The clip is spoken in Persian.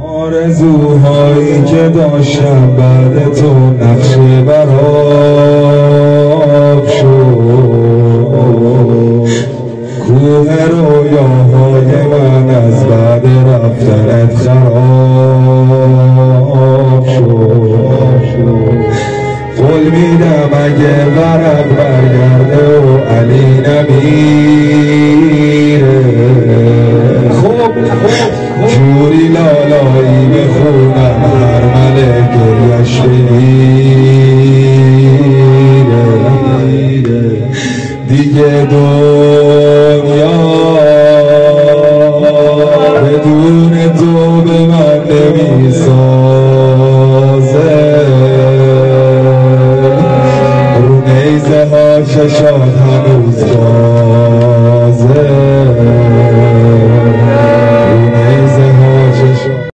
آرزوهایی که داشتم بعد تو نقشه براب شد. کوه رویاهای من از بعد رفتنت خراب شد. قول میدم اگه ورق برگرده و علی نمیره، جوری لالایی میخونم هر ملک گریش بگیره. دیگه دنیا بدون تو به من نمیسازه.